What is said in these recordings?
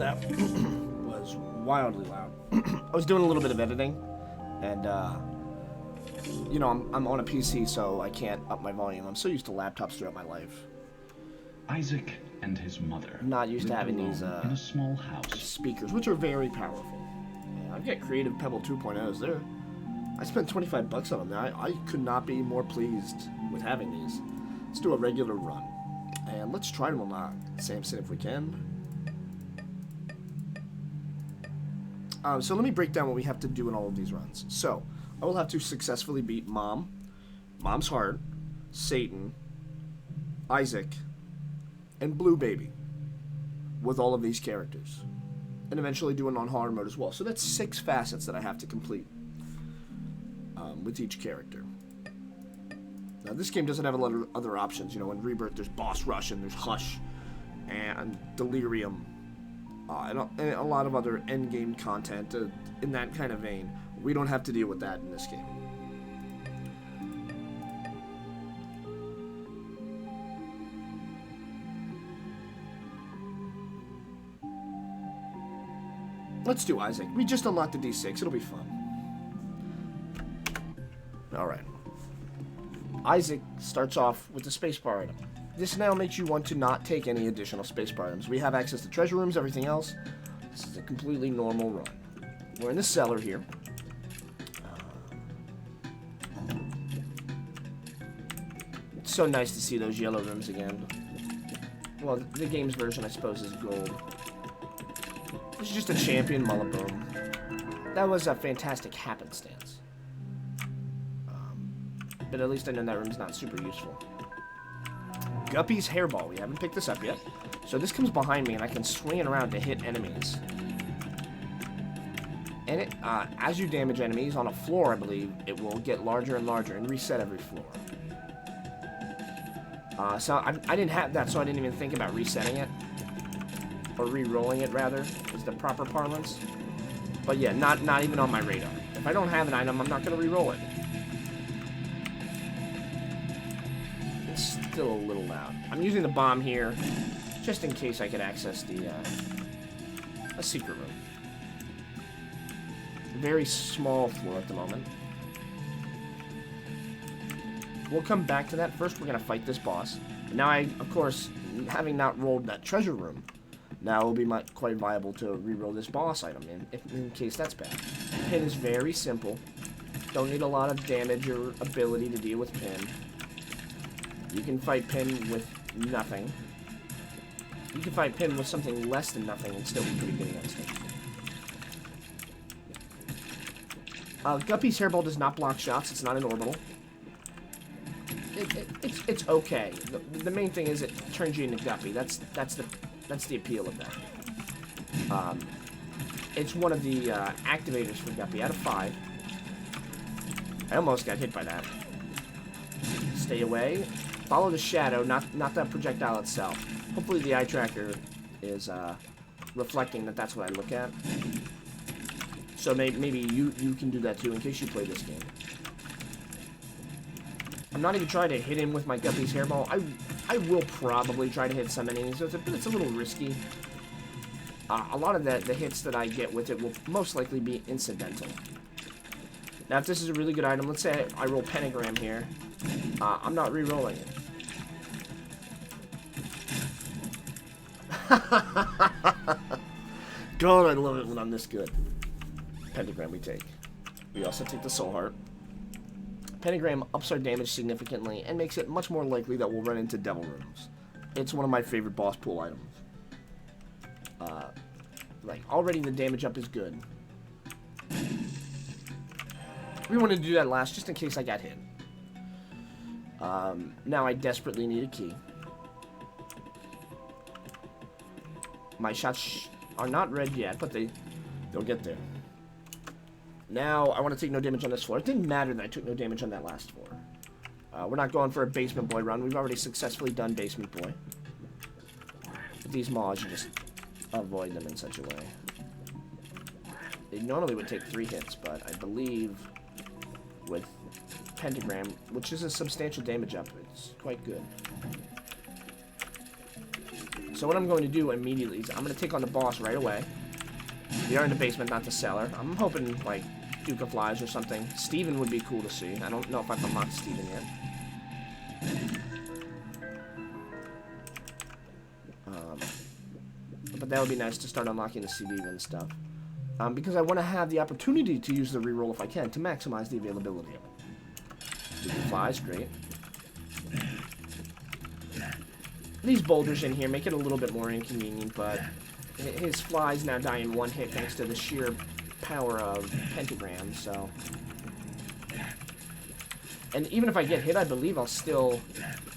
that was wildly loud. I was doing a little bit of editing, and you know, I'm on a PC, so I can't up my volume. I'm so used to laptops throughout my life. Isaac and his mother I'm not used to having these in a small house. speakers, which are very powerful. I've got Creative Pebble 2.0s there. I spent $25 on them. I could not be more pleased with having these. Let's do a regular run. And let's try to unlock Samson if we can. So let me break down what we have to do in all of these runs. So, I will have to successfully beat Mom, Mom's Heart, Satan, Isaac, and Blue Baby with all of these characters. And eventually do it on hard mode as well. So that's 6 facets that I have to complete with each character. Now, this game doesn't have a lot of other options. You know, in Rebirth, there's Boss Rush, and there's Hush, and Delirium, and a lot of other endgame content in that kind of vein. We don't have to deal with that in this game. Let's do Isaac. We just unlocked the D6. It'll be fun. Alright. Isaac starts off with the spacebar item. This now makes you want to not take any additional spacebar items. We have access to treasure rooms, everything else. This is a completely normal run. We're in the cellar here. It's so nice to see those yellow rooms again. Well, the game's version, I suppose, is gold. This is just a champion Mullaboom. That was a fantastic happenstance. But at least I know that room's not super useful. Guppy's hairball. We haven't picked this up yet. So this comes behind me, and I can swing it around to hit enemies. And it, as you damage enemies on a floor, I believe, it will get larger and larger and reset every floor. So I didn't have that, so I didn't even think about resetting it. Or re-rolling it, rather, is the proper parlance. But yeah, not even on my radar. If I don't have an item, I'm not going to re-roll it. It's still a little loud. I'm using the bomb here, just in case I could access the, a secret room. Very small floor at the moment. We'll come back to that. First, we're going to fight this boss. Now, of course, having not rolled that treasure room, now it will be quite viable to re-roll this boss item in case that's bad. Pin is very simple. Don't need a lot of damage or ability to deal with Pin. You can fight Pin with nothing. You can fight Pin with something less than nothing and still be pretty good against him. Guppy's hairball does not block shots. It's not an orbital. It's okay. The main thing is it turns you into Guppy. That's the appeal of that. It's one of the activators for Guppy out of 5. I almost got hit by that. Stay away. Follow the shadow, not that projectile itself. Hopefully the eye tracker is reflecting that that's what I look at. So maybe you can do that too in case you play this game. I'm not even trying to hit him with my Guppy's hairball. I will probably try to hit some enemies, but it's a little risky. A lot of the hits that I get with it will most likely be incidental. Now, if this is a really good item, let's say I roll Pentagram here. I'm not re-rolling it. God, I love it when I'm this good. Pentagram we take. We also take the Soul Heart. Pentagram ups our damage significantly and makes it much more likely that we'll run into Devil Rooms. It's one of my favorite boss pool items. Like, already the damage up is good. We wanted to do that last just in case I got hit. Now I desperately need a key. My shots are not red yet, but they'll get there. Now, I want to take no damage on this floor. It didn't matter that I took no damage on that last floor. We're not going for a Basement Boy run. We've already successfully done Basement Boy. With these mods, you just avoid them in such a way. They normally would take 3 hits, but I believe with Pentagram, which is a substantial damage up, it's quite good. So what I'm going to do immediately is I'm going to take on the boss right away. We are in the basement, not the cellar. I'm hoping, like, Duke of Flies or something. Steven would be cool to see. I don't know if I've unlocked Steven yet. But that would be nice to start unlocking the CD and stuff. Because I want to have the opportunity to use the reroll if I can, to maximize the availability of it. Duke of Flies, great. These boulders in here make it a little bit more inconvenient, but his flies now die in one hit thanks to the sheer power of pentagrams, so... And even if I get hit, I believe I'll still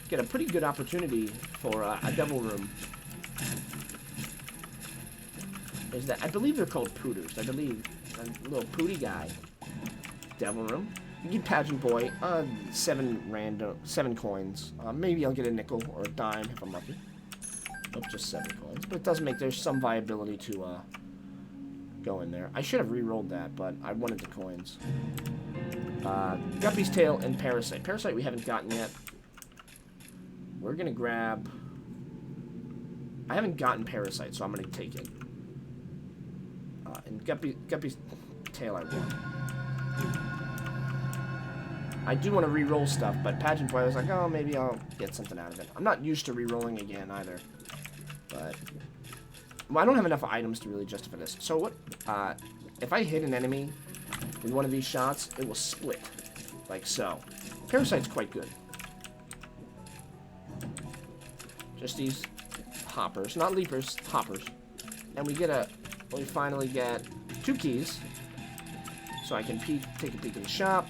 get a pretty good opportunity for a devil room. Is that? I believe they're called pooters. I believe a little pooty guy. Devil room. You get pageant boy. 7 coins. Maybe I'll get a nickel or a dime if I'm lucky. Nope, just 7 coins. But it does make there's some viability to go in there. I should have re-rolled that, but I wanted the coins. Guppy's tail and parasite. Parasite we haven't gotten yet. We're gonna grab. I haven't gotten parasite, so I'm gonna take it. And Guppy's tail I want. I do want to re-roll stuff, but pageant boy I was like, oh, maybe I'll get something out of it. I'm not used to re-rolling again either, but well, I don't have enough items to really justify this. So what? If I hit an enemy with one of these shots, it will split, like so. Parasite's quite good. Just these hoppers, not leapers, hoppers, and we finally get 2 keys, so I can take a peek in the shop.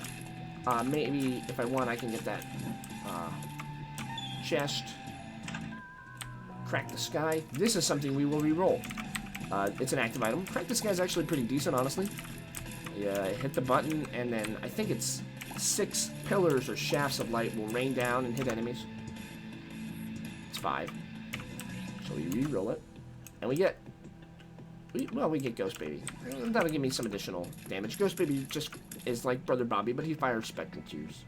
Maybe, if I want, I can get that chest. Crack the Sky. This is something we will re-roll. It's an active item. Crack the Sky is actually pretty decent, honestly. Yeah, hit the button, and then I think it's 6 pillars or shafts of light will rain down and hit enemies. It's 5. So we re-roll it, and we get Ghost Baby. That'll give me some additional damage. Ghost Baby just is like Brother Bobby, but he fires Spectral Tears.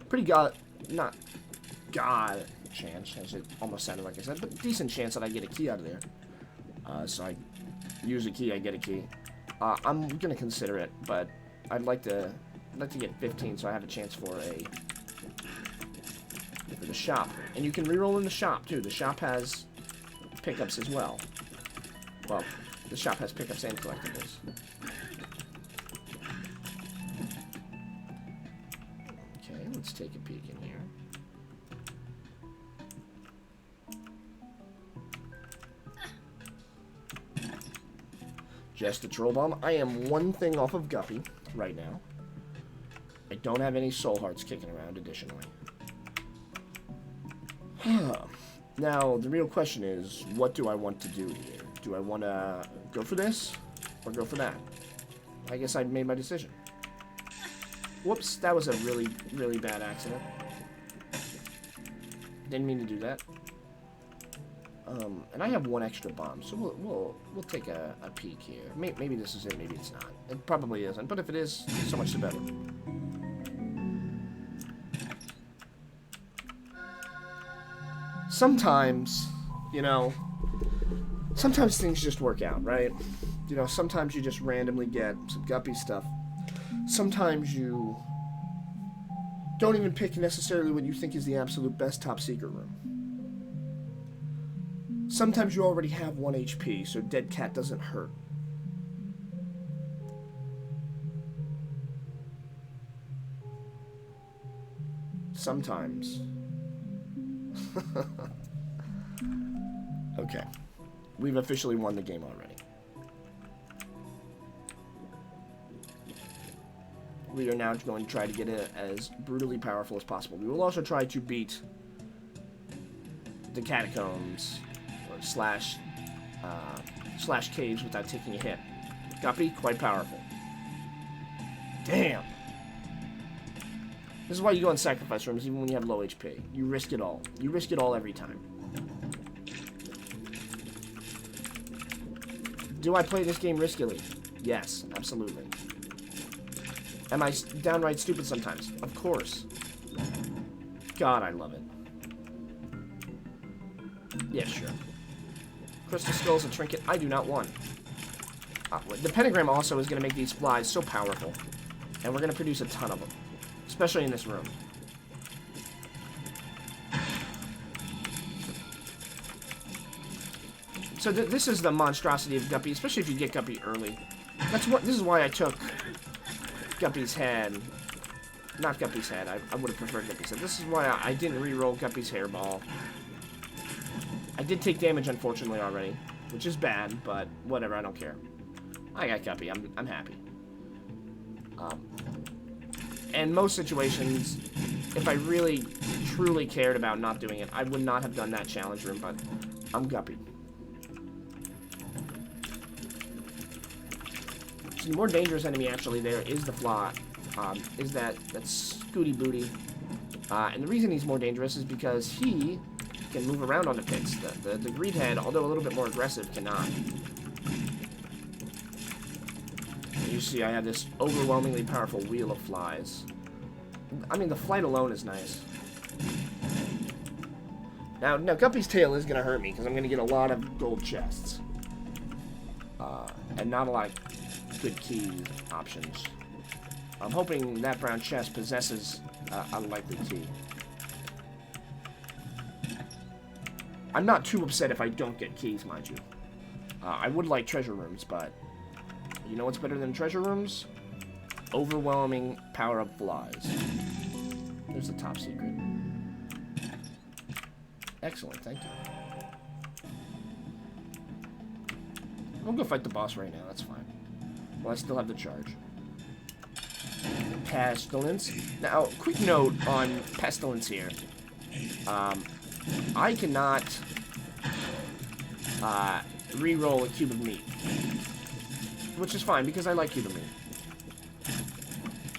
Pretty not God chance, as it almost sounded like I said, but decent chance that I get a key out of there. So I use a key, I get a key. I'm gonna consider it, but I'd like to get 15, so I have a chance for the shop. And you can reroll in the shop too. The shop has pickups as well. Well, the shop has pickups and collectibles. Okay, let's take a peek in here. Just a troll bomb. I am 1 thing off of Guppy right now. I don't have any soul hearts kicking around additionally. Now, the real question is, what do I want to do here? Do I want to go for this or go for that? I guess I made my decision. Whoops, that was a really, really bad accident. Didn't mean to do that. And I have 1 extra bomb, so we'll take a peek here. Maybe this is it, maybe it's not. It probably isn't, but if it is, so much the better. Sometimes, you know, sometimes things just work out, right? You know, sometimes you just randomly get some Guppy stuff. Sometimes you don't even pick necessarily what you think is the absolute best top secret room. Sometimes you already have 1 HP, so dead cat doesn't hurt. Sometimes. Okay. We've officially won the game already. We are now going to try to get it as brutally powerful as possible. We will also try to beat the catacombs or slash caves without taking a hit. Guppy, quite powerful. Damn. This is why you go in sacrifice rooms even when you have low HP. You risk it all. You risk it all every time. Do I play this game riskily? Yes, absolutely. Am I downright stupid sometimes? Of course. God, I love it. Yeah, sure. Crystal Skull's a trinket I do not want. The pentagram also is going to make these flies so powerful. And we're going to produce a ton of them. Especially in this room. So this is the monstrosity of Guppy, especially if you get Guppy early. This is why I took Guppy's head. Not Guppy's head. I would have preferred Guppy's head. This is why I didn't re-roll Guppy's hairball. I did take damage, unfortunately, already. Which is bad, but whatever, I don't care. I got Guppy. I'm happy. In most situations, if I really, truly cared about not doing it, I would not have done that challenge room, but I'm Guppy. So the more dangerous enemy actually there is the fly. Is that Scooty Booty. And the reason he's more dangerous is because he can move around on the pits. The Greedhead, although a little bit more aggressive, cannot. You see, I have this overwhelmingly powerful wheel of flies. I mean, the flight alone is nice. Now Guppy's tail is going to hurt me, because I'm going to get a lot of gold chests. And not a lot of good key options. I'm hoping that brown chest possesses unlikely key. I'm not too upset if I don't get keys, mind you. I would like treasure rooms, but you know what's better than treasure rooms? Overwhelming power of flies. There's the top secret. Excellent, thank you. I'll go fight the boss right now, that's fine. Well, I still have the charge. Pestilence. Now, quick note on Pestilence here. I cannot re-roll a cube of meat. Which is fine, because I like cube of meat.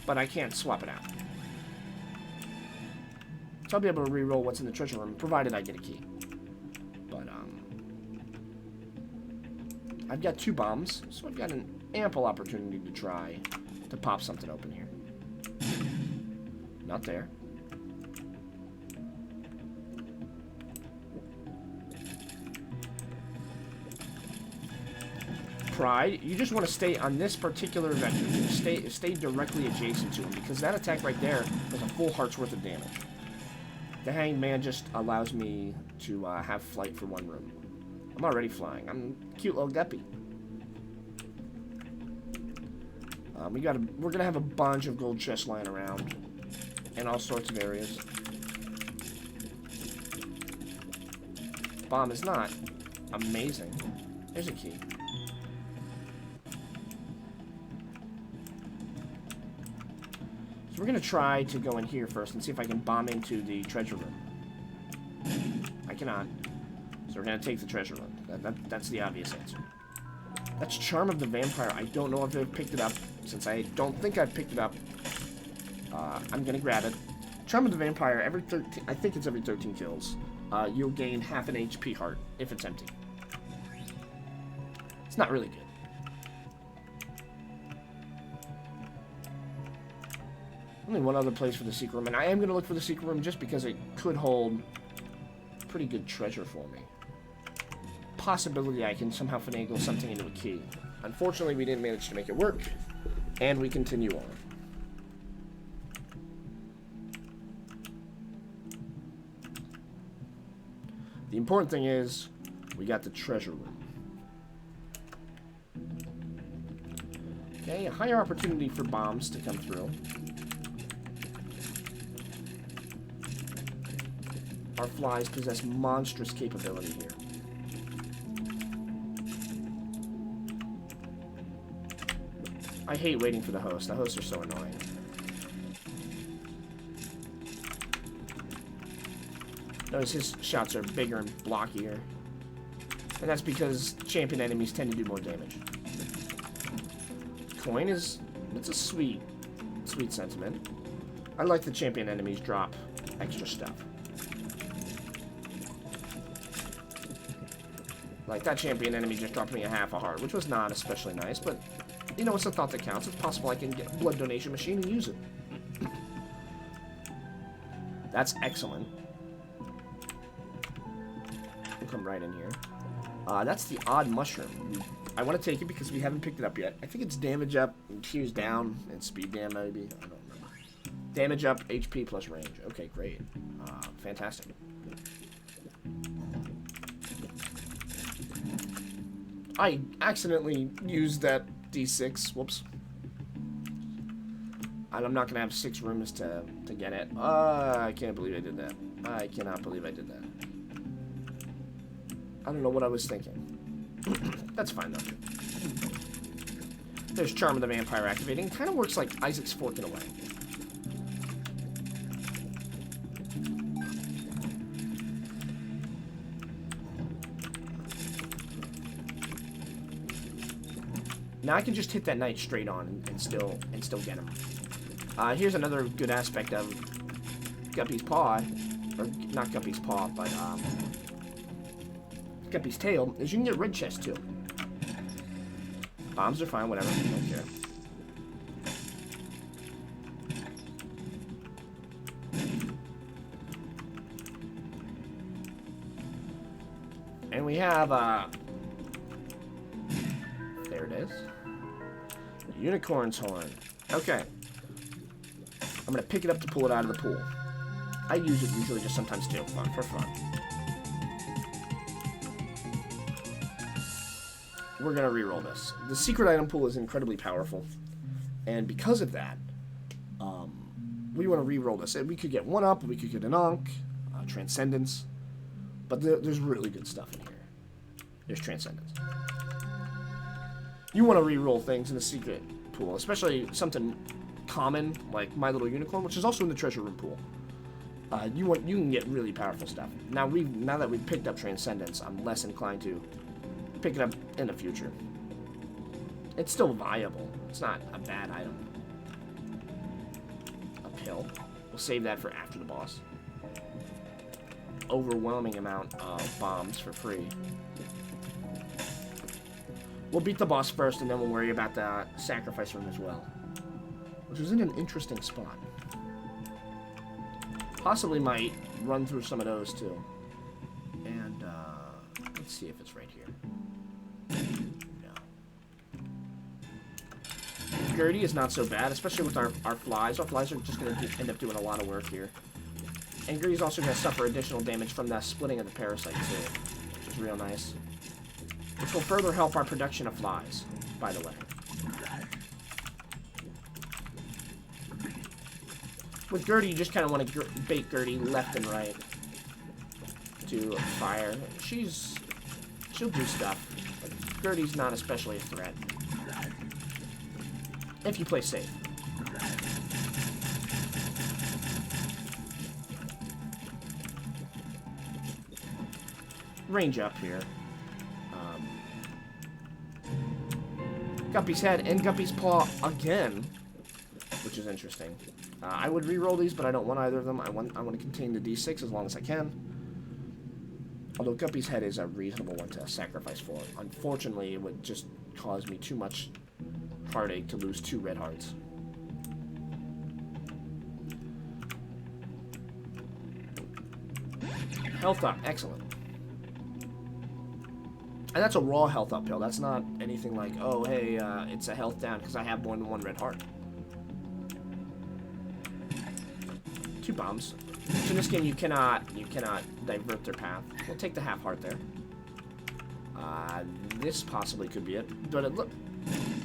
But I can't swap it out. So I'll be able to re-roll what's in the treasure room, provided I get a key. But, I've got 2 bombs, so I've got an ample opportunity to try to pop something open here. Not there. Pride, you just want to stay on this particular vector. Stay directly adjacent to him, because that attack right there does a full heart's worth of damage. The Hanged Man just allows me to have flight for 1 room. I'm already flying. I'm a cute little Guppy. We're gonna have a bunch of gold chests lying around in all sorts of areas. Bomb is not amazing. There's a key. So we're gonna try to go in here first and see if I can bomb into the treasure room. I cannot. So we're gonna take the treasure room. That's the obvious answer. That's Charm of the Vampire. I don't know if I've picked it up. Since I don't think I've picked it up, I'm gonna grab it. Charm of the Vampire, every 13, I think it's every 13 kills, you'll gain half an HP heart if it's empty. It's not really good. Only one other place for the secret room, and I am gonna look for the secret room just because it could hold pretty good treasure for me. Possibility I can somehow finagle something into a key. Unfortunately, we didn't manage to make it work. And we continue on. The important thing is, we got the treasure room. Okay, a higher opportunity for bombs to come through. Our flies possess monstrous capability here. I hate waiting for the host. The hosts are so annoying. Notice his shots are bigger and blockier. And that's because champion enemies tend to do more damage. Coin is... it's a sweet sentiment. I like the champion enemies drop extra stuff. Like, that champion enemy just dropped me a half a heart, which was not especially nice, but... you know, it's a thought that counts. It's possible I can get a blood donation machine and use it. That's excellent. come right in here. That's the odd mushroom. I want to take it because we haven't picked it up yet. I think it's damage up, and tears down, and speed down maybe. I don't remember. Damage up, HP plus range. Okay, great. Fantastic. I accidentally used that D6. Whoops. And I'm not going to have 6 rooms to get it. I can't believe I did that. I cannot believe I did that. I don't know what I was thinking. That's fine, though. There's Charm of the Vampire activating. Kind of works like Isaac's Fork in a way. Now I can just hit that knight straight on and still get him. Here's another good aspect of Guppy's Paw, or not Guppy's Paw, but Guppy's Tail, is you can get red chest too. Bombs are fine, whatever, don't care. And we have, there it is. Unicorn's Horn. Okay. I'm gonna pick it up to pull it out of the pool. I use it usually just sometimes too, for fun. We're gonna reroll this. The secret item pool is incredibly powerful, and because of that, we want to reroll this. And we could get 1-up, we could get an Ankh, Transcendence, but there's really good stuff in here. There's Transcendence. You want to reroll things in the secret pool, especially something common like My Little Unicorn, which is also in the treasure room pool. You can get really powerful stuff. Now that we've picked up Transcendence, I'm less inclined to pick it up in the future. It's still viable. It's not a bad item. A pill. We'll save that for after the boss. Overwhelming amount of bombs for free. We'll beat the boss first, and then we'll worry about the sacrifice room as well. Which is in an interesting spot. Possibly might run through some of those, too. And, let's see if it's right here. No. Gertie is not so bad, especially with our flies. Our flies are just going to end up doing a lot of work here. And Gertie's also going to suffer additional damage from the splitting of the parasite, too. Which is real nice. Which will further help our production of flies, by the way. With Gertie, you just kind of want to bait Gertie left and right to fire. She'll do stuff, but Gertie's not especially a threat. If you play safe. Range up here. Guppy's Head and Guppy's Paw again, which is interesting. I would re-roll these, but I don't want either of them. I want to contain the D6 as long as I can. Although Guppy's Head is a reasonable one to sacrifice for. Unfortunately, it would just cause me too much heartache to lose 2 red hearts. Health up, excellent. And that's a raw health up pill. That's not anything like, oh, hey, it's a health down because I have more than 1 red heart. 2 bombs. So in this game, you cannot divert their path. We'll take the half heart there. This possibly could be it. But look,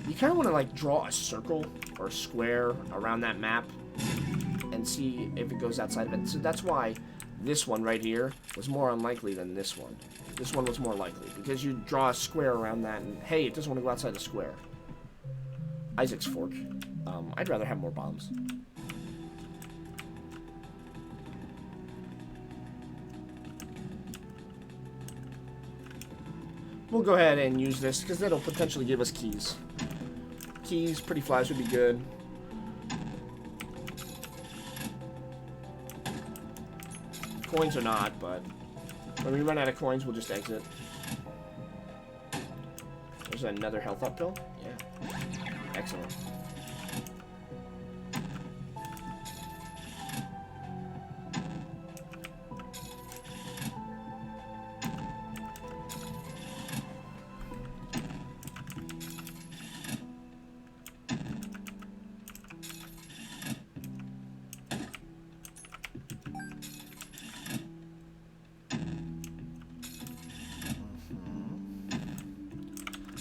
you kind of want to like draw a circle or a square around that map and see if it goes outside of it. So that's why this one right here was more unlikely than this one. This one was more likely because you draw a square around that and hey, it doesn't want to go outside the square. Isaac's Fork. I'd rather have more bombs. We'll go ahead and use this because that'll potentially give us keys. Keys, pretty flies would be good. Coins or not, but when we run out of coins, we'll just exit. There's another health up pill. Yeah. Excellent.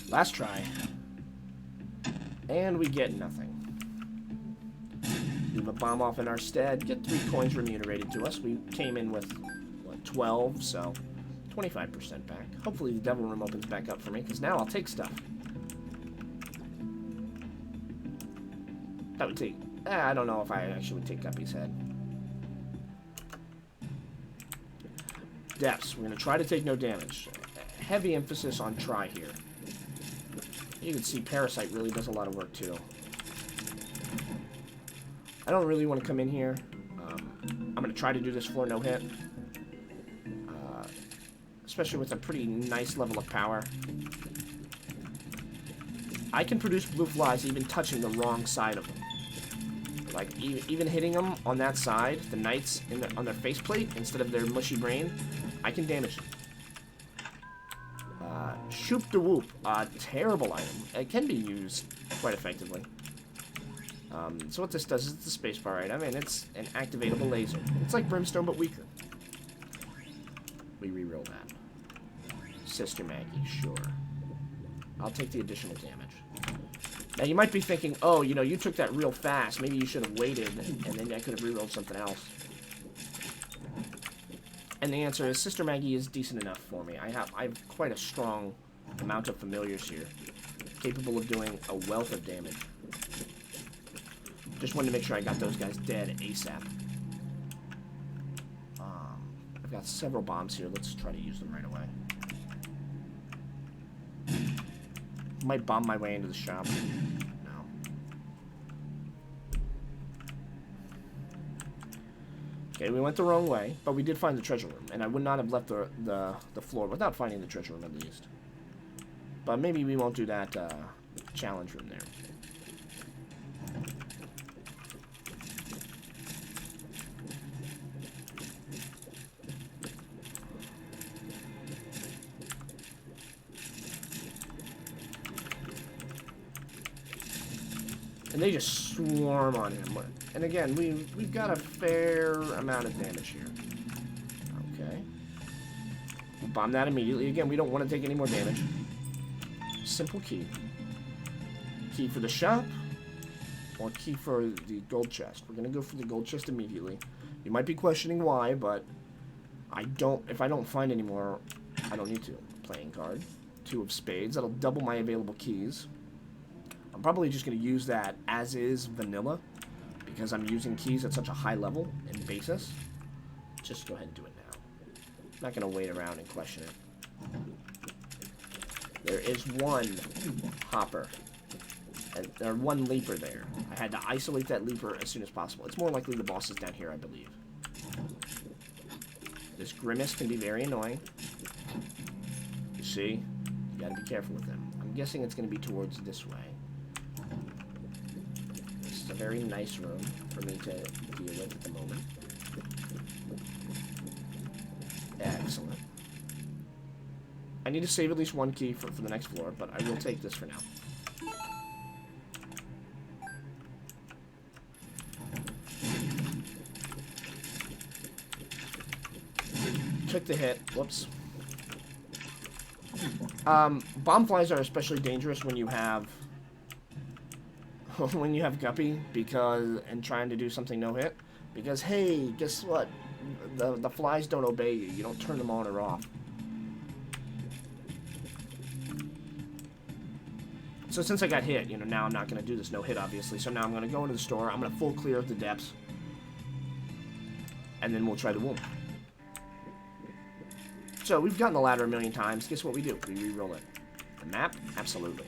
Last try. And we get nothing. Leave a bomb off in our stead. Get 3 coins remunerated to us. We came in with, what, 12, so 25% back. Hopefully the devil room opens back up for me, because now I'll take stuff. That would take... I don't know if I actually would take Guppy's head. Depths. We're going to try to take no damage. Heavy emphasis on try here. You can see Parasite really does a lot of work too. I don't really want to come in here. I'm going to try to do this floor no hit. Especially with a pretty nice level of power. I can produce blue flies even touching the wrong side of them. Like, even hitting them on that side, the knights on their faceplate, instead of their mushy brain, I can damage them. Shoop de Whoop, terrible item. It can be used quite effectively. So what this does is it's a spacebar item, and it's an activatable laser. It's like Brimstone, but weaker. We reroll that. Sister Maggie, sure. I'll take the additional damage. Now, you might be thinking, oh, you know, you took that real fast. Maybe you should have waited, and then I could have rerolled something else. And the answer is, Sister Maggie is decent enough for me. I have quite a strong amount of familiars here, capable of doing a wealth of damage. Just wanted to make sure I got those guys dead ASAP. I've got several bombs here. Let's try to use them right away. Might bomb my way into the shop. No. Okay, we went the wrong way, but we did find the treasure room, and I would not have left the floor without finding the treasure room at least. But maybe we won't do that challenge room there. And they just swarm on him. And again, we've got a fair amount of damage here. Okay. We'll bomb that immediately. Again, we don't want to take any more damage. Simple key. Key for the shop, or key for the gold chest. We're going to go for the gold chest immediately. You might be questioning why, but if I don't find any more, I don't need to. Playing card. 2 of spades. That'll double my available keys. I'm probably just going to use that as is vanilla, because I'm using keys at such a high level in basis. Just go ahead and do it now. I'm not going to wait around and question it. There is one hopper, or one leaper there. I had to isolate that leaper as soon as possible. It's more likely the boss is down here, I believe. This grimace can be very annoying. You see? You got to be careful with them. I'm guessing it's going to be towards this way. It's a very nice room for me to deal with at the moment. Excellent. I need to save at least 1 key for the next floor, but I will take this for now. Took the hit. Whoops. Bomb flies are especially dangerous when you have Guppy, and trying to do something no hit, because hey, guess what? The flies don't obey you. You don't turn them on or off. So since I got hit, you know, now I'm not going to do this no hit, obviously. So now I'm going to go into the store. I'm going to full clear of the depths, and then we'll try the womb. So we've gotten the ladder a million times. Guess what we do? We re-roll it. The map? Absolutely.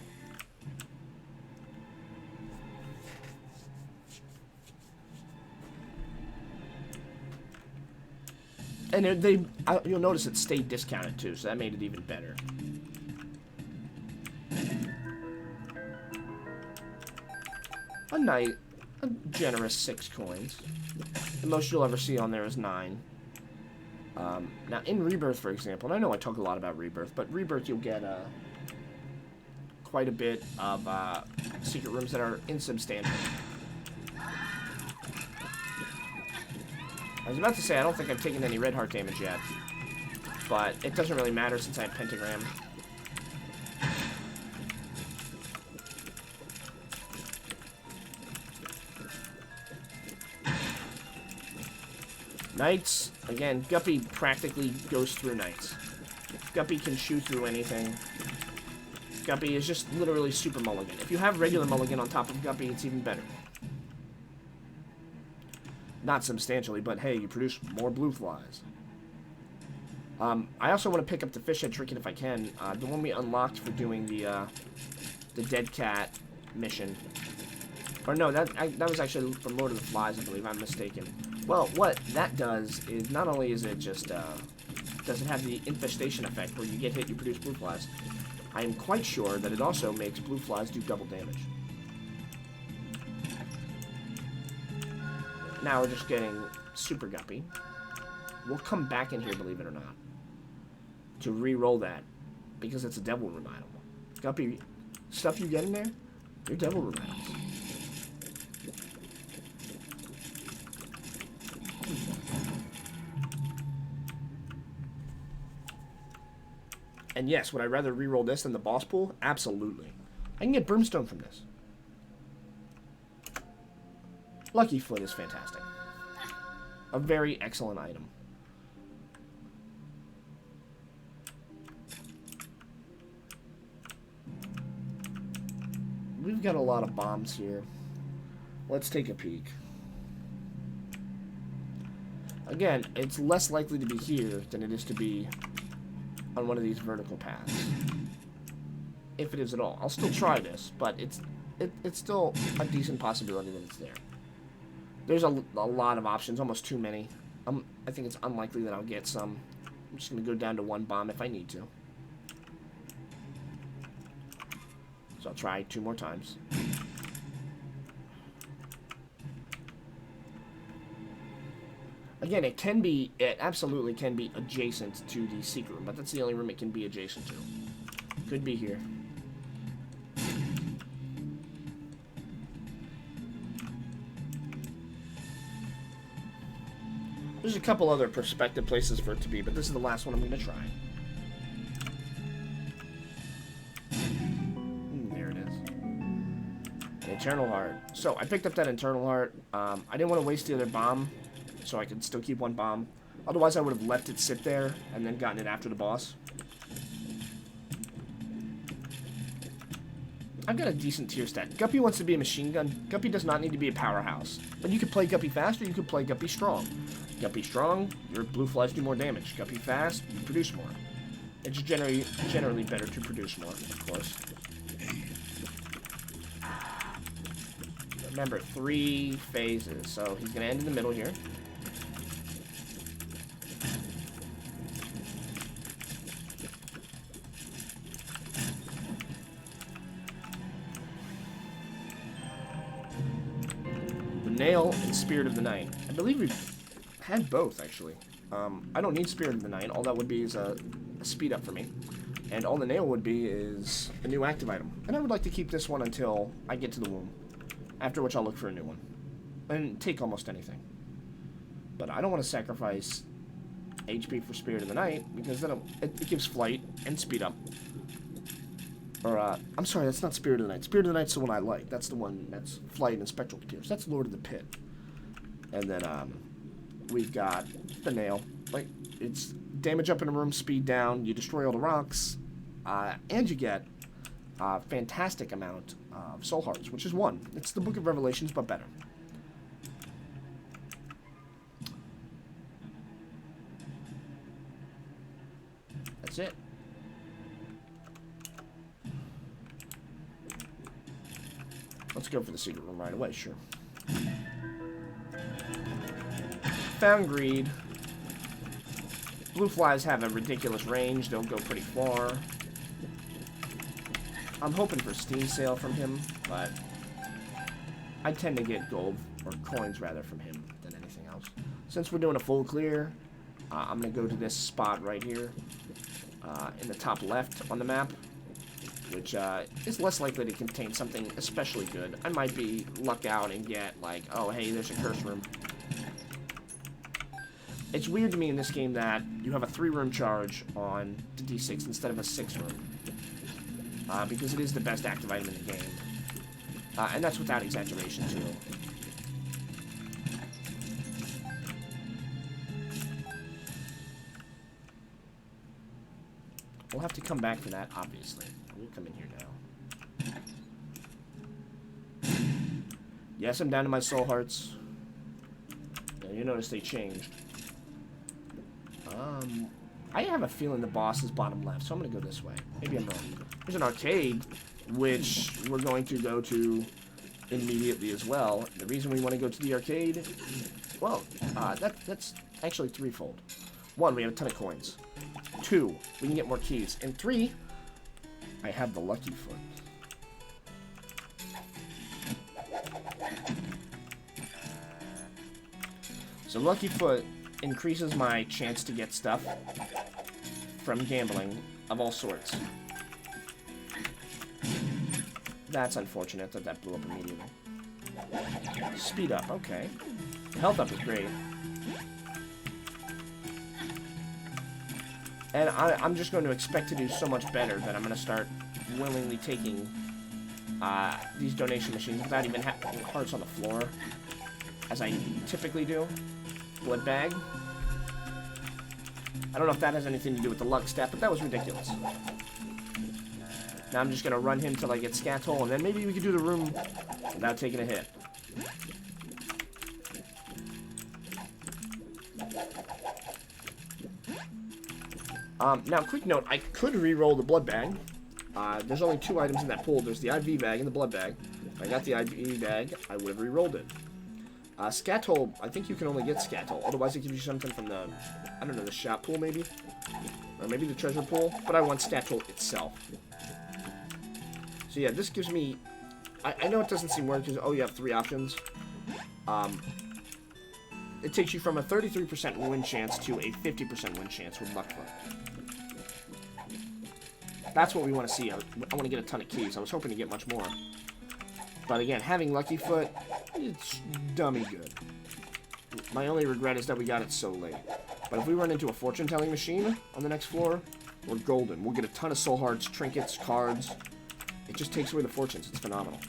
And you'll notice it stayed discounted too, so that made it even better. A generous 6 coins. The most you'll ever see on there is 9. Now, in Rebirth, for example, and I know I talk a lot about Rebirth, but Rebirth you'll get quite a bit of secret rooms that are insubstantial. I was about to say, I don't think I've taken any red heart damage yet, but it doesn't really matter since I have Pentagram. Knights, again, Guppy practically goes through knights. Guppy can shoot through anything. Guppy is just literally super mulligan. If you have regular mulligan on top of Guppy, it's even better. Not substantially, but hey, you produce more blue flies. I also want to pick up the fish head trinket if I can. The one we unlocked for doing the dead cat mission. Or no, that was actually from Lord of the Flies, I believe. I'm mistaken. Well, what that does is not only is it just does it have the infestation effect where you get hit, you produce blue flies. I am quite sure that it also makes blue flies do double damage. Now we're just getting super Guppy. We'll come back in here, believe it or not, to re-roll that, because it's a devil room item. Guppy, stuff you get in there, they're devil room items. And yes, would I rather re-roll this than the boss pool? Absolutely. I can get brimstone from this. Lucky Foot is fantastic. A very excellent item. We've got a lot of bombs here. Let's take a peek. Again, it's less likely to be here than it is to be on one of these vertical paths. If it is at all. I'll still try this, but it's still a decent possibility that it's there. There's a lot of options, almost too many. I think it's unlikely that I'll get some. I'm just going to go down to one bomb if I need to. So I'll try 2 more times. Again, it absolutely can be adjacent to the secret room, but that's the only room it can be adjacent to. Could be here. There's a couple other prospective places for it to be, but this is the last one I'm going to try. There it is. Eternal Heart. So, I picked up that Eternal Heart. I didn't want to waste the other bomb, so I could still keep one bomb. Otherwise, I would have left it sit there and then gotten it after the boss. I've got a decent tier stat. Guppy wants to be a machine gun. Guppy does not need to be a powerhouse. But you could play Guppy fast or you could play Guppy strong. Guppy strong, your blue flies do more damage. Guppy fast, you produce more. It's generally better to produce more, of course. Remember, 3 phases, so he's going to end in the middle here. The Nail and Spirit of the Night. I believe we've had both, actually. I don't need Spirit of the Night. All that would be is a speed up for me. And all the Nail would be is a new active item. And I would like to keep this one until I get to the womb. After which I'll look for a new one. And take almost anything. But I don't want to sacrifice HP for Spirit of the Night, because then it gives flight and speed up. Or, I'm sorry, that's not Spirit of the Night. Spirit of the Night's the one I like. That's the one that's flight and spectral tears. That's Lord of the Pit. And then, we've got the Nail. Like, it's damage up in a room, speed down, you destroy all the rocks, and you get a fantastic amount of soul hearts, which is 1. It's the Book of Revelations, but better. That's it. Let's go for the secret room right away, sure. Found Greed. Blue flies have a ridiculous range. They'll go pretty far. I'm hoping for Steam sale from him, but I tend to get gold, or coins rather, from him than anything else. Since we're doing a full clear, I'm going to go to this spot right here in the top left on the map, which is less likely to contain something especially good. I might be luck out and get, like, oh, hey, there's a curse room. It's weird to me in this game that you have a 3-room charge on the D6 instead of a 6-room. Because it is the best active item in the game. And that's without exaggeration, too. We'll have to come back for that, obviously. We'll come in here now. Yes, I'm down to my soul hearts. Yeah, you notice they changed. I have a feeling the boss is bottom left, so I'm going to go this way. Maybe I'm wrong. There's an arcade, which we're going to go to immediately as well. The reason we want to go to the arcade, well, that's actually threefold. 1, we have a ton of coins. 2, we can get more keys. And 3, I have the lucky foot. So lucky foot increases my chance to get stuff from gambling of all sorts. That's unfortunate that that blew up immediately. Speed up, okay. Health up is great. And I'm just going to expect to do so much better that I'm going to start willingly taking these donation machines without even having hearts on the floor, as I typically do. Blood bag. I don't know if that has anything to do with the luck stat, but that was ridiculous. Now I'm just going to run him till I get Scatole, and then maybe we could do the room without taking a hit. Now, quick note, I could re-roll the blood bag. There's only 2 items in that pool. There's the IV bag and the blood bag. If I got the IV bag, I would have re-rolled it. Scatole, I think you can only get Scatole. Otherwise, it gives you something from the, I don't know, the shop pool, maybe? Or maybe the treasure pool. But I want Scatole itself. So yeah, this gives me... I know it doesn't seem weird because, oh, you have 3 options. It takes you from a 33% win chance to a 50% win chance with Luck Foot. That's what we want to see. I want to get a ton of keys. I was hoping to get much more. But again, having Lucky Foot, it's dummy good. My only regret is that we got it so late. But if we run into a fortune-telling machine on the next floor, we're golden. We'll get a ton of soul hearts, trinkets, cards. It just takes away the fortunes. It's phenomenal.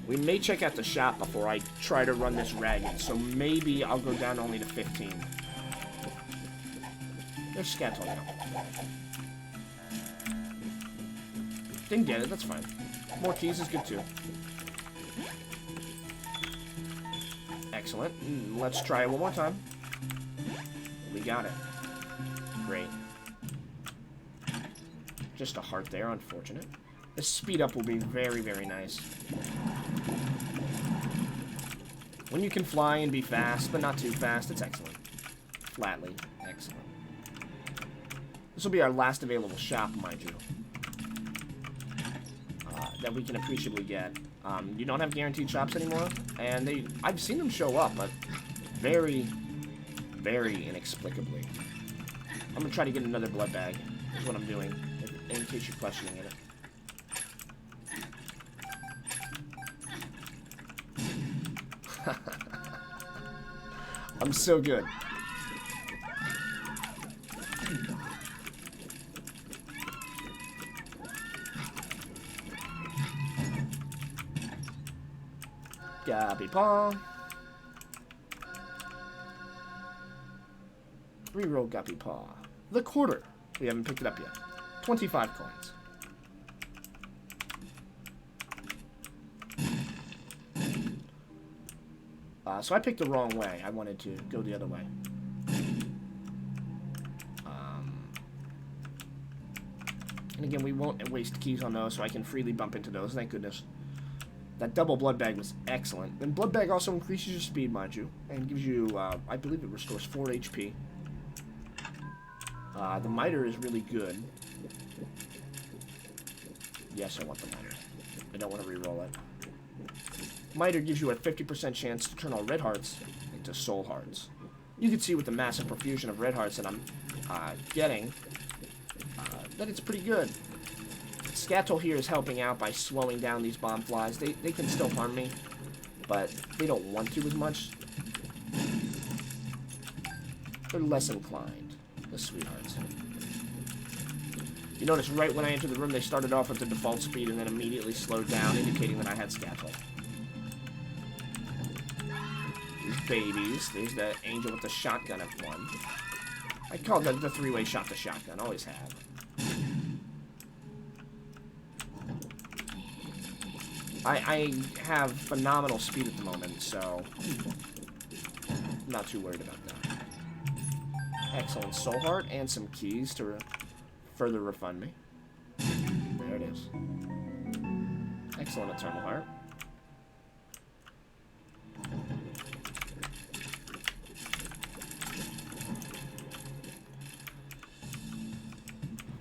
We may check out the shop before I try to run this ragged, so maybe I'll go down only to 15. There's Scatole now. Didn't get it, that's fine. More keys is good too. Excellent. Let's try it one more time. We got it. Great. Just a heart there, unfortunate. The speed up will be very, very nice. When you can fly and be fast, but not too fast, it's excellent. Flatly, excellent. This will be our last available shop, mind you. That we can appreciably get. You don't have guaranteed shops anymore, and I've seen them show up, but very, very inexplicably. I'm gonna try to get another blood bag, is what I'm doing, in case you're questioning it. I'm so good. Guppy paw. Reroll Guppy paw. The quarter. We haven't picked it up yet. 25 coins. So I picked the wrong way. I wanted to go the other way. And again, we won't waste keys on those, so I can freely bump into those. Thank goodness. That double blood bag was excellent. And blood bag also increases your speed, mind you, and gives you, I believe it restores 4 HP. The miter is really good. Yes, I want the miter. I don't want to re-roll it. Miter gives you a 50% chance to turn all red hearts into soul hearts. You can see with the massive profusion of red hearts that I'm getting, that it's pretty good. Scatole here is helping out by slowing down these bomb flies. They can still harm me, but they don't want to as much. They're less inclined, the sweethearts. You notice right when I entered the room, they started off with the default speed and then immediately slowed down, indicating that I had scatole. These babies. There's that angel with the shotgun at one. I call that the three-way shot to shotgun. Always have. I have phenomenal speed at the moment, so I'm not too worried about that. Excellent soul heart and some keys to further refund me. There it is. Excellent eternal heart.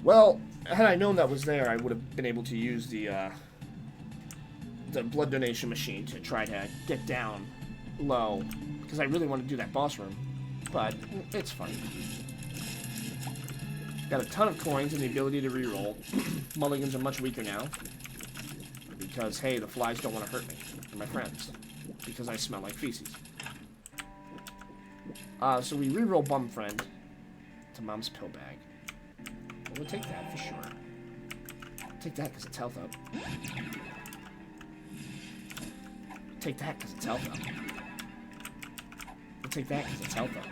Well, had I known that was there, I would have been able to use the blood donation machine to try to get down low, because I really want to do that boss room, but it's fun. Got a ton of coins and the ability to reroll. Mulligans are much weaker now, because, hey, the flies don't want to hurt me, or my friends, because I smell like feces. So we reroll Bum Friend to Mom's pill bag. We'll take that for sure. Take that because it's health up. Take that because it's health up. We'll take that because it's health up.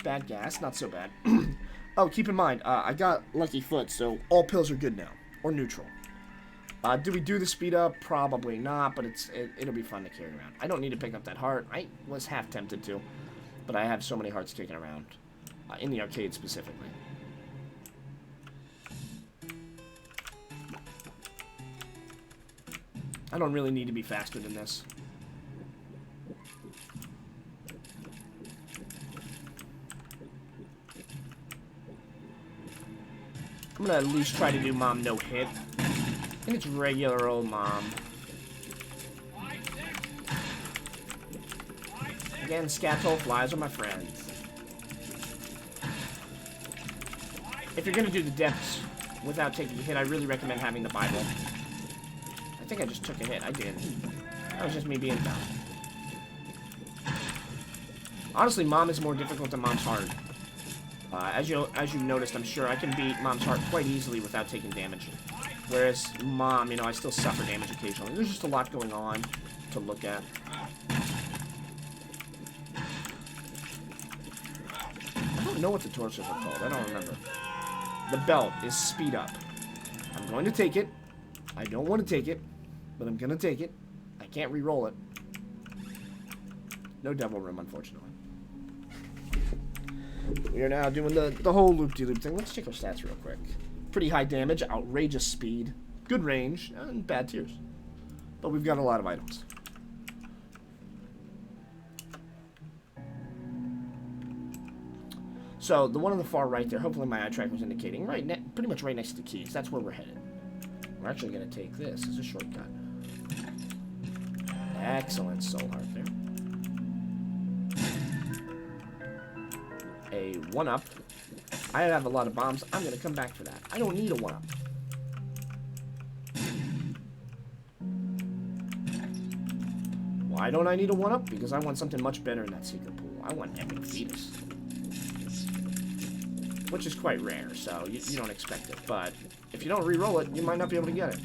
Bad gas, not so bad. Oh, keep in mind, I got Lucky Foot, so all pills are good now. Or neutral. Do we do the speed up? Probably not, but it'll be fun to carry around. I don't need to pick up that heart. I was half tempted to, but I have so many hearts kicking around. In the arcade specifically. I don't really need to be faster than this. I'm gonna at least try to do Mom no hit. And it's regular old Mom. Again, scatole flies are my friends. If you're gonna do the depths without taking a hit, I really recommend having the Bible. I think I just took a hit. I did. That was just me being dumb. Honestly, Mom is more difficult than Mom's Heart. As you noticed, I'm sure I can beat Mom's Heart quite easily without taking damage. Whereas Mom, you know, I still suffer damage occasionally. There's just a lot going on to look at. I don't know what the torsos are called. I don't remember. The belt is speed up. I'm going to take it. I don't want to take it, but I'm going to take it. I can't re-roll it. No devil room, unfortunately. We are now doing the whole loop-de-loop thing. Let's check our stats real quick. Pretty high damage, outrageous speed, good range, and bad tears. But we've got a lot of items. So, the one on the far right there, hopefully my eye tracker's indicating, pretty much right next to the keys. That's where we're headed. We're actually going to take this as a shortcut. Excellent soul heart there. A 1-up. I have a lot of bombs. I'm going to come back for that. I don't need a 1-up. Why don't I need a 1-up? Because I want something much better in that secret pool. I want epic fetus. Which is quite rare, so you don't expect it. But if you don't re-roll it, you might not be able to get it.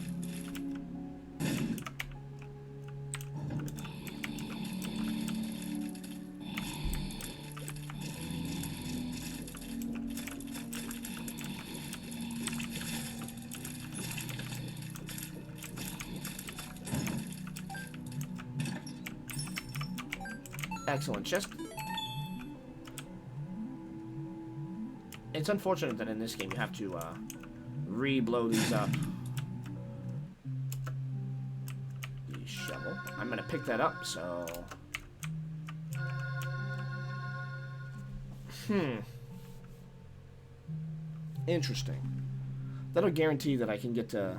Excellent chest. It's unfortunate that in this game you have to re-blow these up. The shovel. I'm gonna pick that up, so... Interesting. That'll guarantee that I can get to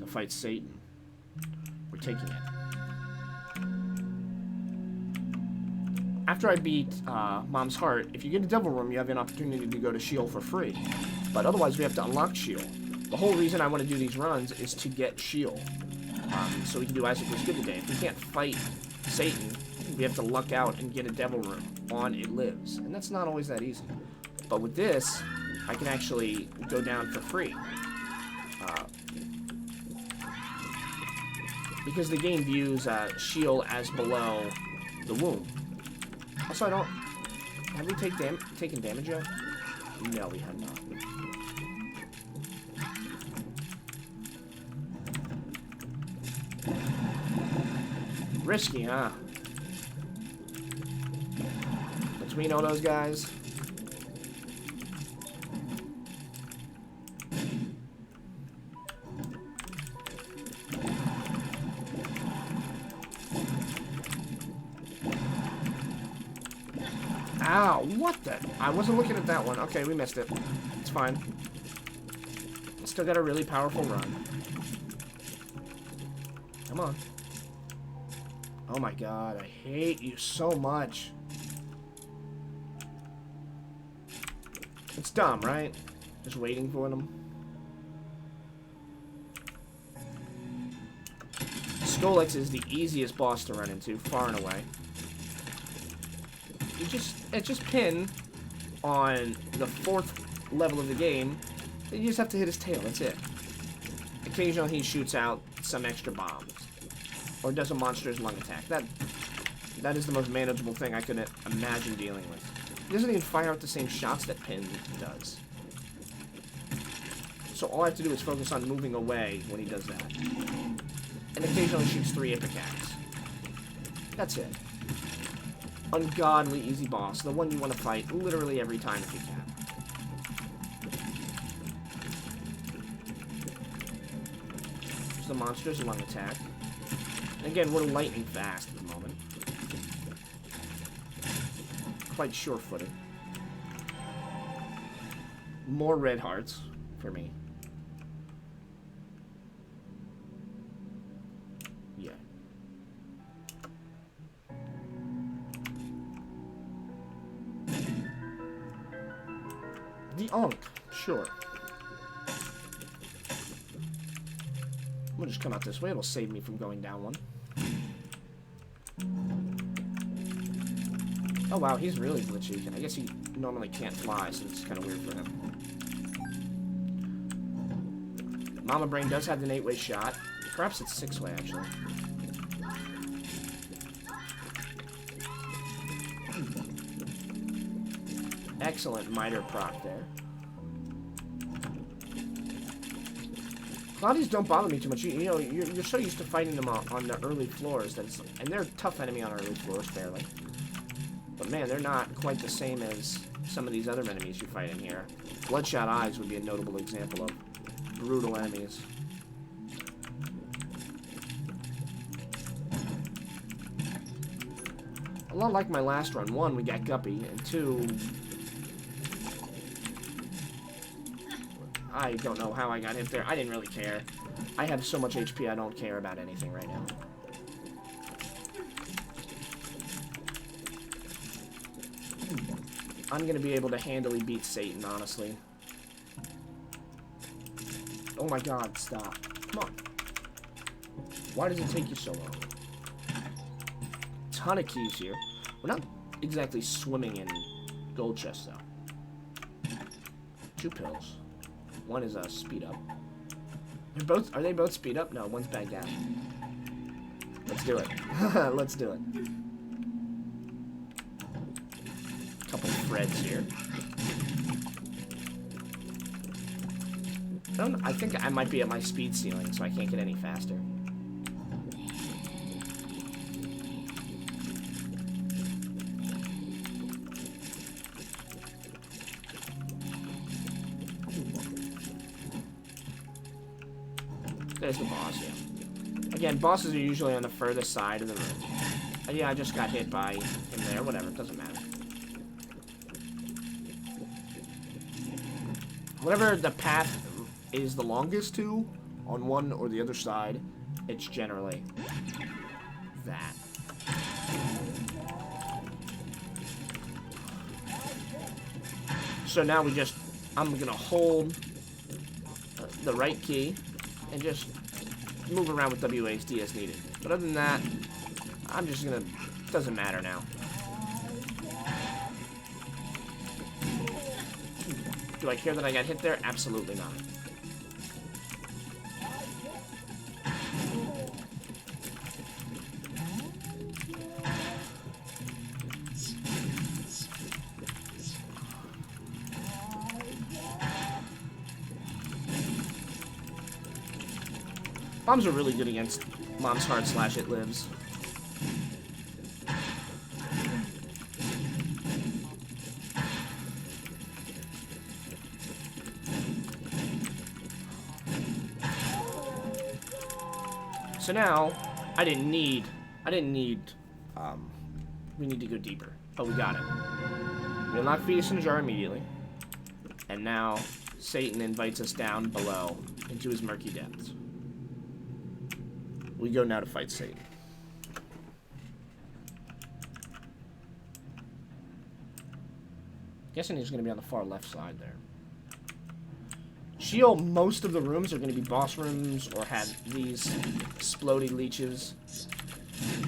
fight Satan. We're taking it. After I beat Mom's Heart, if you get a Devil Room, you have an opportunity to go to Sheol for free. But otherwise, we have to unlock Sheol. The whole reason I want to do these runs is to get Sheol. So we can do Isaac Was Good today. If we can't fight Satan, we have to luck out and get a Devil Room on It Lives. And that's not always that easy. But with this, I can actually go down for free. Because the game views shield as below the wound. Also, I don't... Have we taken damage yet? No, we have not. Risky, huh? Between all those guys. Ow, what the? I wasn't looking at that one. Okay, we missed it. It's fine. Still got a really powerful run. Come on. Oh my god, I hate you so much. It's dumb, right? Just waiting for them. Scolex is the easiest boss to run into, far and away. It's just pin on the 4th level of the game. You just have to hit his tail, that's it. Occasionally he shoots out some extra bombs. Or does a monster's lung attack. That is the most manageable thing I could imagine dealing with. He doesn't even fire out the same shots that Pin does. So all I have to do is focus on moving away when he does that. And occasionally shoots 3 Ipicats. That's it. Ungodly easy boss. The one you want to fight literally every time if you can. There's the monster's lung attack. And again, we're lightning fast at the moment. Quite sure-footed. More red hearts for me. Yeah. The Ankh, sure. We'll just come out this way. It'll save me from going down one. Oh wow, he's really glitchy. I guess he normally can't fly, so it's kind of weird for him. Mama Brain does have an 8-way shot. Perhaps it's 6-way, actually. Excellent miter proc there. Cloudies don't bother me too much. You know, you're so used to fighting them on the early floors, that it's, and they're a tough enemy on early floors, fairly. But man, they're not quite the same as some of these other enemies you fight in here. Bloodshot Eyes would be a notable example of brutal enemies. A lot like my last run. 1, we got Guppy, and 2... I don't know how I got hit there. I didn't really care. I have so much HP, I don't care about anything right now. I'm gonna be able to handily beat Satan, honestly. Oh my god, stop. Come on. Why does it take you so long? Ton of keys here. We're not exactly swimming in gold chests, though. 2 pills. 1 is a speed up. Are they both speed up? No, one's bad gas. Let's do it. Let's do it. Couple threads here. I think I might be at my speed ceiling, so I can't get any faster. There's the boss, yeah. Again, bosses are usually on the furthest side of the room. Yeah, I just got hit by him there. Whatever, it doesn't matter. Whatever the path is the longest to, on one or the other side, it's generally that. So now I'm gonna hold the right key and just move around with WASD as needed. But other than that, I'm just gonna, doesn't matter now. Do I care that I got hit there? Absolutely not. Bombs are really good against Mom's Heart / It Lives. So now, we need to go deeper. But we got it. We unlock Fetus in a Jar immediately. And now, Satan invites us down below into his murky depths. We go now to fight Satan. Guessing he's going to be on the far left side there. Sheol, most of the rooms are going to be boss rooms or have these explodey leeches,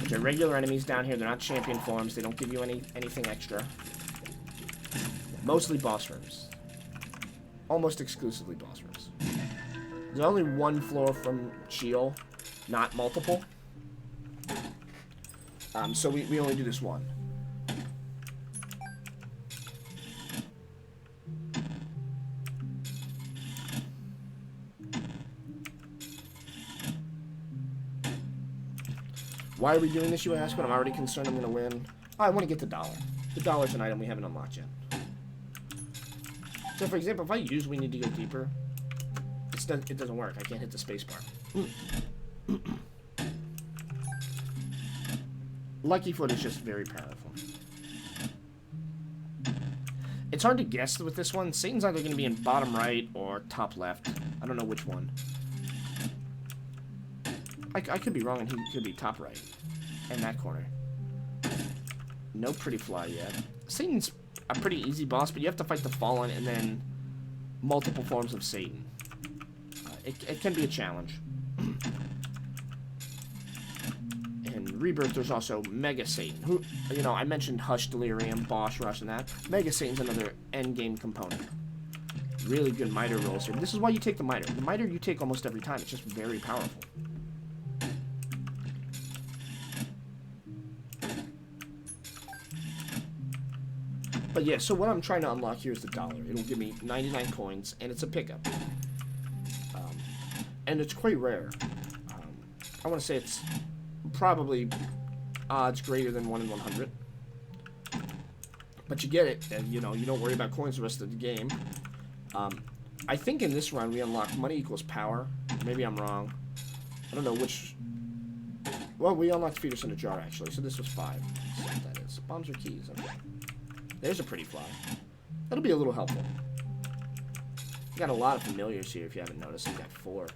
which are regular enemies down here. They're not champion forms. They don't give you anything extra. Mostly boss rooms. Almost exclusively boss rooms. There's only one floor from Sheol, not multiple. So we only do this one. Why are we doing this, you ask? When I'm already concerned I'm going to win. Oh, I want to get the dollar. The dollar's an item we haven't unlocked yet. So, for example, if I use We Need to Go Deeper, it doesn't work. I can't hit the space bar. Lucky Foot is just very powerful. It's hard to guess with this one. Satan's either going to be in bottom right or top left. I don't know which one. I could be wrong, and he could be top right. In that corner. No Pretty Fly yet. Satan's a pretty easy boss, but you have to fight the Fallen and then multiple forms of Satan. It can be a challenge. In Rebirth, there's also Mega Satan. Who, you know, I mentioned Hush Delirium, Boss Rush, and that. Mega Satan's another endgame component. Really good Miter rolls here. This is why you take the Miter. The Miter you take almost every time. It's just very powerful. But yeah, so what I'm trying to unlock here is the dollar. It'll give me 99 coins, and it's a pickup. And it's quite rare. I want to say it's probably odds greater than 1 in 100. But you get it, and you know, you don't worry about coins the rest of the game. I think in this run we unlock money equals power. Maybe I'm wrong. I don't know which. Well, we unlocked Fetus in a Jar, actually, so this was 5. That's what that is. Bombs or keys, okay. There's a Pretty Fly. That'll be a little helpful. You got a lot of familiars here if you haven't noticed. I've got 4.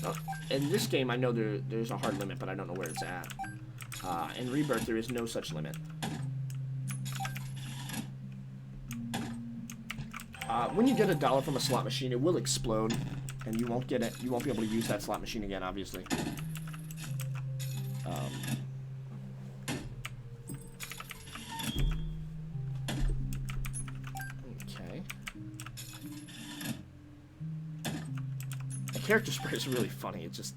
Oh, in this game, I know there's a hard limit, but I don't know where it's at. In Rebirth, there is no such limit. When you get a dollar from a slot machine, it will explode, and you won't get it. You won't be able to use that slot machine again, obviously. Okay. The character spray is really funny. It's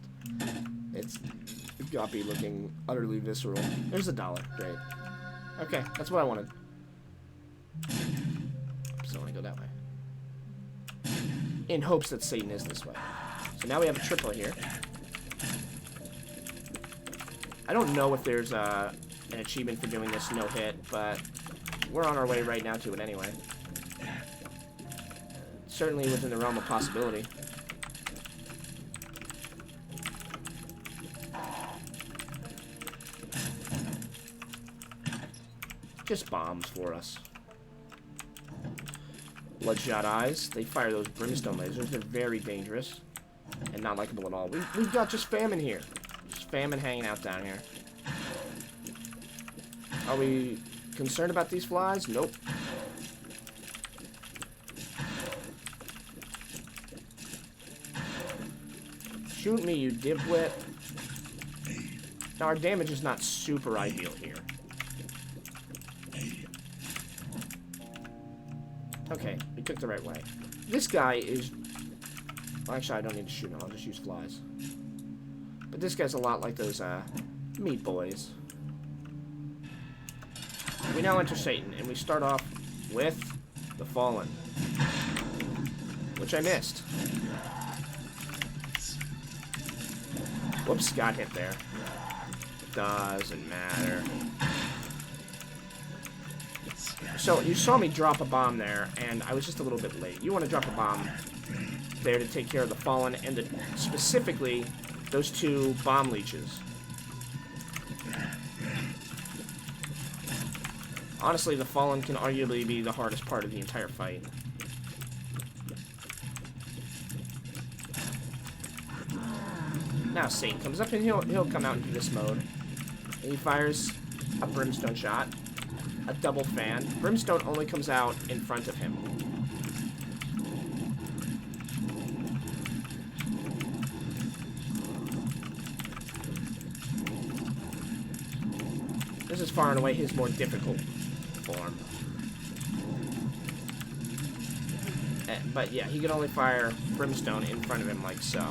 Guppy looking utterly visceral. There's a dollar. Great. Okay, that's what I wanted. So I want to go that way. In hopes that Satan is this way. So now we have a triple here. I don't know if there's an achievement for doing this no hit, but we're on our way right now to it anyway. Certainly within the realm of possibility. Just bombs for us. Bloodshot eyes. They fire those brimstone lasers. They're very dangerous and not likable at all. We've got just famine here. Just famine hanging out down here. Are we concerned about these flies? Nope. Shoot me, you dipwit. Now our damage is not super ideal here. Okay, we took the right way. this guy is... Well, actually, I don't need to shoot him. I'll just use flies. But this guy's a lot like those meat boys. We now enter Satan, and we start off with the Fallen, which I missed. Whoops, got hit there. It doesn't matter. So, you saw me drop a bomb there, and I was just a little bit late. You want to drop a bomb there to take care of the Fallen, and specifically, those two bomb leeches. Honestly, the Fallen can arguably be the hardest part of the entire fight. Now Satan comes up, and he'll come out into this mode. And he fires a Brimstone shot. A double fan. Brimstone only comes out in front of him. This is far and away his more difficult form. But yeah, he can only fire Brimstone in front of him like so.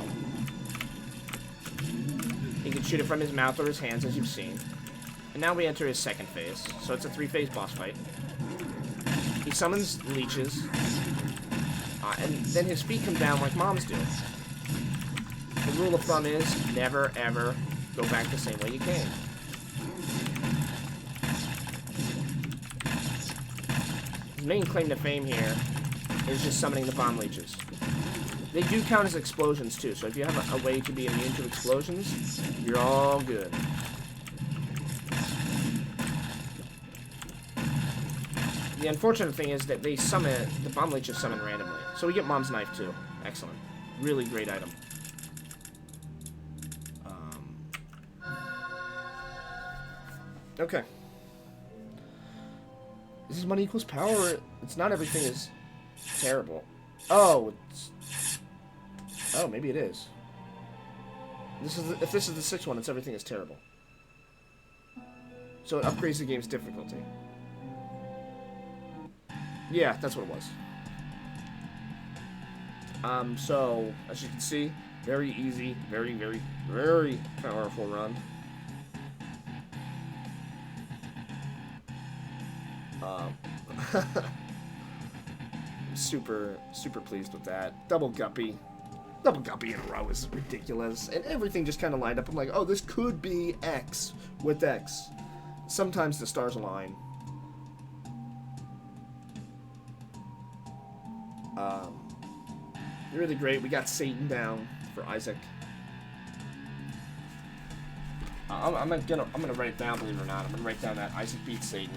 He can shoot it from his mouth or his hands, as you've seen. And now we enter his second phase. So it's a 3-phase boss fight. He summons leeches. And then his feet come down like moms do. The rule of thumb is never, ever go back the same way you came. His main claim to fame here is just summoning the bomb leeches. They do count as explosions too, so if you have a way to be immune to explosions, you're all good. The unfortunate thing is that they summon, the bomb leeches summon randomly. So we get Mom's Knife too. Excellent. Really great item. Okay. This is money equals power. It's not everything is terrible. Oh, it's... Oh, maybe it is. This is if this is the sixth one, it's everything is terrible. So it upgrades the game's difficulty. Yeah, that's what it was. So, as you can see, very easy, very, very, very powerful run. Super pleased with that. Double Guppy in a row is ridiculous. And everything just kind of lined up. I'm like, oh, this could be X with X. Sometimes the stars align. Really great. We got Satan down for Isaac. I'm gonna write it down, believe it or not. I'm gonna write down that Isaac beats Satan.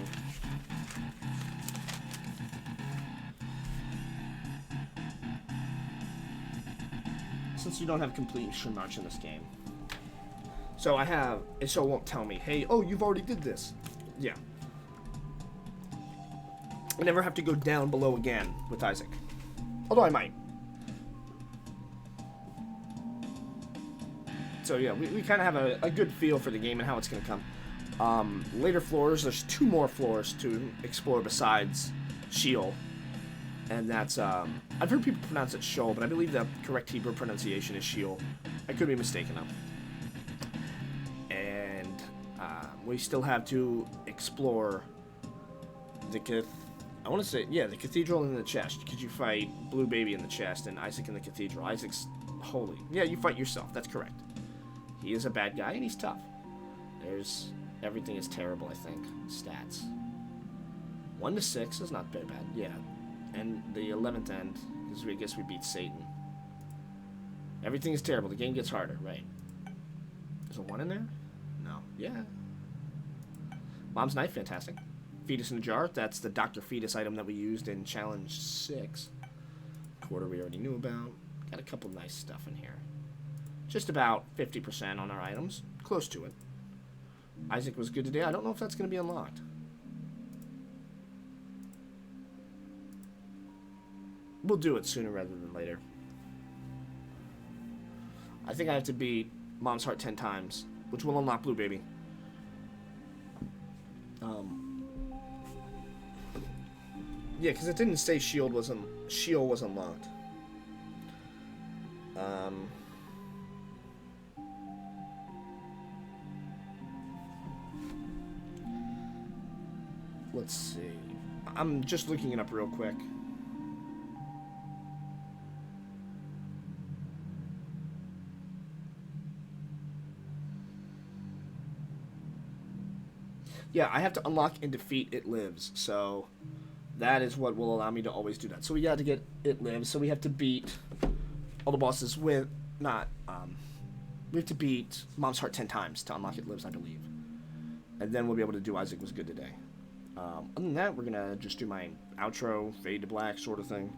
Since you don't have complete March in this game. So it won't tell me, hey, oh, you've already did this. Yeah. I never have to go down below again with Isaac. Although I might. So yeah, we kind of have a good feel for the game and how it's going to come. Later floors, there's 2 more floors to explore besides Sheol. And that's, I've heard people pronounce it Sheol, but I believe the correct Hebrew pronunciation is Sheol. I could be mistaken though. And we still have to explore the the cathedral in the chest. Because you fight Blue Baby in the chest and Isaac in the cathedral. Isaac's holy. Yeah, you fight yourself. That's correct. He is a bad guy and he's tough. Everything is terrible, I think. Stats. 1 to 6 is not very bad. Yeah. And the 11th end, because I guess we beat Satan. Everything is terrible. The game gets harder, right? There's a 1 in there? No. Yeah. Mom's Knife, fantastic. Fetus in a Jar, that's the Dr. Fetus item that we used in Challenge 6. Quarter we already knew about. Got a couple nice stuff in here. Just about 50% on our items. Close to it. Isaac was good today. I don't know if that's going to be unlocked. We'll do it sooner rather than later. I think I have to beat Mom's Heart 10 times, which will unlock Blue Baby. Yeah, because it didn't say Sheol was unlocked. Um, let's see. I'm just looking it up real quick. Yeah, I have to unlock and defeat It Lives, so that is what will allow me to always do that. So we got to get It Lives, so we have to beat all the bosses with, not, we have to beat Mom's Heart 10 times to unlock It Lives, I believe. And then we'll be able to do Isaac Was Good Today. Other than that, we're going to just do my outro, fade to black sort of thing.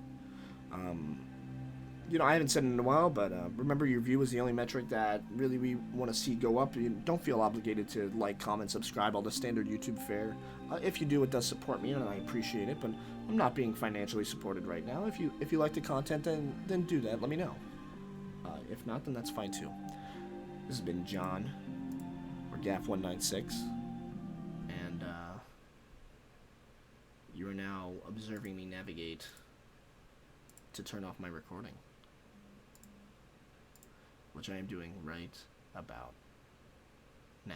You know, I haven't said it in a while, but remember your view is the only metric that really we want to see go up. You don't feel obligated to like, comment, subscribe, all the standard YouTube fare. If you do, it does support me, and I appreciate it. But I'm not being financially supported right now. If you like the content, then do that. Let me know. If not, then that's fine too. This has been John, or Gaff196, and you are now observing me navigate to turn off my recording, which I am doing right about now.